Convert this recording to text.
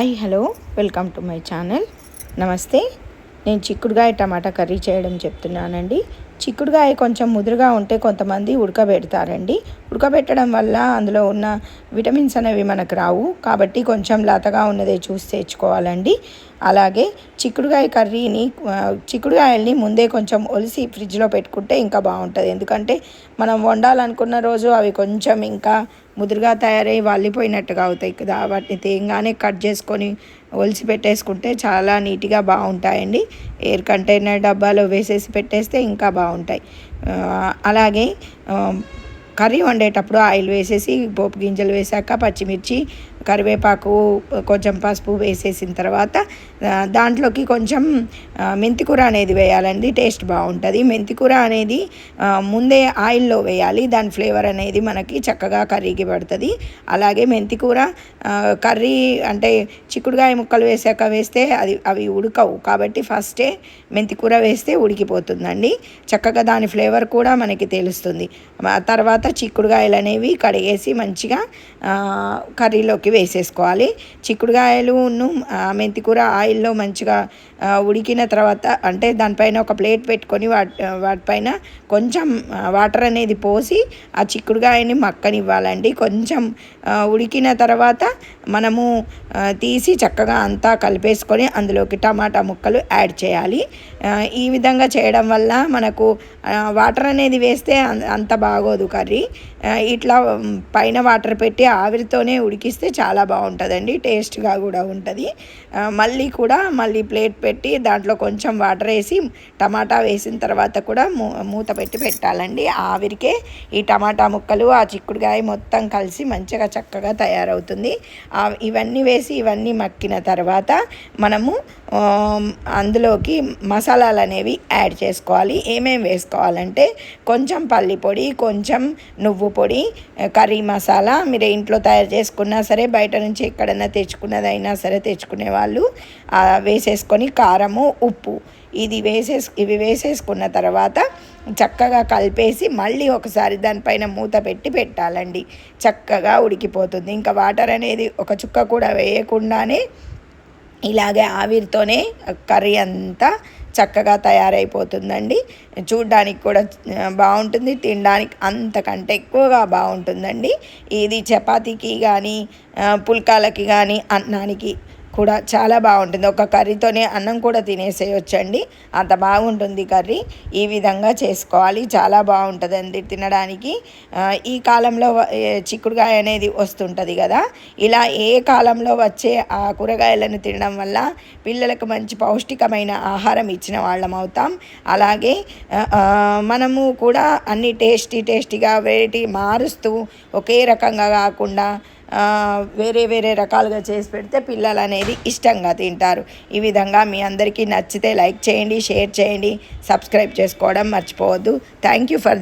Hello welcome to my channel. నమస్తే. నేను చిక్కుడుగాయ టమాటా కర్రీ చేయడం చెప్తున్నానండి. చిక్కుడుగాయ కొంచెం ముదురుగా ఉంటే కొంతమంది ఉడకబెడతారండి. ఉడకబెట్టడం వల్ల అందులో ఉన్న విటమిన్స్ అనేవి మనకు రావు, కాబట్టి కొంచెం లేతగా ఉన్నదే చూసి తెచ్చుకోవాలండి. అలాగే చిక్కుడుగాయల్ని ముందే కొంచెం ఒలిసి ఫ్రిడ్జ్లో పెట్టుకుంటే ఇంకా బాగుంటుంది. ఎందుకంటే మనం వండాలనుకున్న రోజు అవి కొంచెం ఇంకా ముదురుగా తయారై వల్లిపోయినట్టుగా అవుతాయి కదా. వాటిని తేయంగానే కట్ చేసుకొని ఒలిసి పెట్టేసుకుంటే చాలా నీట్గా బాగుంటాయండి. ఎయిర్ కంటైనర్ డబ్బాలో వేసేసి పెట్టేస్తే ఇంకా బాగుంటాయి. అలాగే కర్రీ వండేటప్పుడు ఆయిల్ వేసేసి పోపు గింజలు వేసాక పచ్చిమిర్చి, కరివేపాకు, కొంచెం పసుపు వేసేసిన తర్వాత దాంట్లోకి కొంచెం మెంతికూర అనేది వేయాలండి. టేస్ట్ బాగుంటుంది. మెంతికూర అనేది ముందే ఆయిల్లో వేయాలి. దాని ఫ్లేవర్ అనేది మనకి చక్కగా కర్రీకి పడుతుంది. అలాగే మెంతికూర కర్రీ అంటే చిక్కుడుగాయ ముక్కలు వేస్తే అవి ఉడకవు, కాబట్టి ఫస్టే మెంతికూర వేస్తే ఉడికిపోతుందండి. చక్కగా దాని ఫ్లేవర్ కూడా మనకి తెలుస్తుంది. తర్వాత చిక్కుడుగాయలు కడిగేసి మంచిగా కర్రీలోకి వేసేసుకోవాలి. చిక్కుడుగాయలును మెంతికూర ఆయిల్లో మంచిగా ఉడికిన తర్వాత అంటే దానిపైన ఒక ప్లేట్ పెట్టుకొని వాటిపైన కొంచెం వాటర్ అనేది పోసి ఆ చిక్కుడుగాయని మక్కనివ్వాలండి. కొంచెం ఉడికిన తర్వాత మనము తీసి చక్కగా అంతా కలిపేసుకొని అందులోకి టమాటా ముక్కలు యాడ్ చేయాలి. ఈ విధంగా చేయడం వల్ల మనకు వాటర్ అనేది వేస్తే అంత బాగోదు కర్రీ. ఇట్లా పైన వాటర్ పెట్టి ఆవిరితోనే ఉడికిస్తే చాలా బాగుంటుందండి. టేస్ట్గా కూడా ఉంటుంది. మళ్ళీ ప్లేట్ పెట్టి దాంట్లో కొంచెం వాటర్ వేసి టమాటా వేసిన తర్వాత కూడా మూత పెట్టి పెట్టాలండి. ఆవిరికే ఈ టమాటా ముక్కలు ఆ చిక్కుడుకాయ మొత్తం కలిసి మంచిగా చక్కగా తయారవుతుంది. ఇవన్నీ మక్కిన తర్వాత మనము అందులోకి మసాలాలు అనేవి యాడ్ చేసుకోవాలి. ఏమేమి వేసుకోవాలంటే కొంచెం పల్లి పొడి, కొంచెం నువ్వు పొడి, కర్రీ మసాలా మీరు ఇంట్లో తయారు చేసుకున్నా సరే, బయట నుంచి ఎక్కడైనా తెచ్చుకున్నదైనా సరే తెచ్చుకునే వాళ్ళు వేసేసుకొని కారము, ఉప్పు ఇవి వేసేసుకున్న తర్వాత చక్కగా కలిపేసి మళ్ళీ ఒకసారి దానిపైన మూత పెట్టి పెట్టాలండి. చక్కగా ఉడికిపోతుంది. ఇంకా వాటర్ అనేది ఒక చుక్క కూడా వేయకుండానే ఇలాగే ఆవిరితోనే కర్రీ అంతా చక్కగా తయారైపోతుందండి. చూడ్డానికి కూడా బాగుంటుంది, తినడానికి అంతకంటే ఎక్కువగా బాగుంటుందండి. ఇది చపాతీకి కానీ పుల్కాలకి కానీ అన్నానికి కూడా చాలా బాగుంటుంది. ఒక కర్రీతోనే అన్నం కూడా తినేసేయొచ్చండి, అంత బాగుంటుంది కర్రీ. ఈ విధంగా చేసుకోవాలి. చాలా బాగుంటుందండి తినడానికి. ఈ కాలంలో చిక్కుడుకాయ అనేది వస్తుంటుంది కదా, ఇలా ఏ కాలంలో వచ్చే ఆ కూరగాయలను తినడం వల్ల పిల్లలకు మంచి పౌష్టికమైన ఆహారం ఇచ్చిన వాళ్ళం అవుతాం. అలాగే మనము కూడా అన్ని టేస్టీగా వెరైటీ మారుస్తూ ఒకే రకంగా కాకుండా వేరే రకాలుగా చేసి పెడితే పిల్లలు అనేది ఇష్టంగా తింటారు. ఈ విధంగా మీ అందరికీ నచ్చితే లైక్ చేయండి, షేర్ చేయండి, సబ్స్క్రైబ్ చేసుకోవడం మర్చిపోవద్దు. Thank you for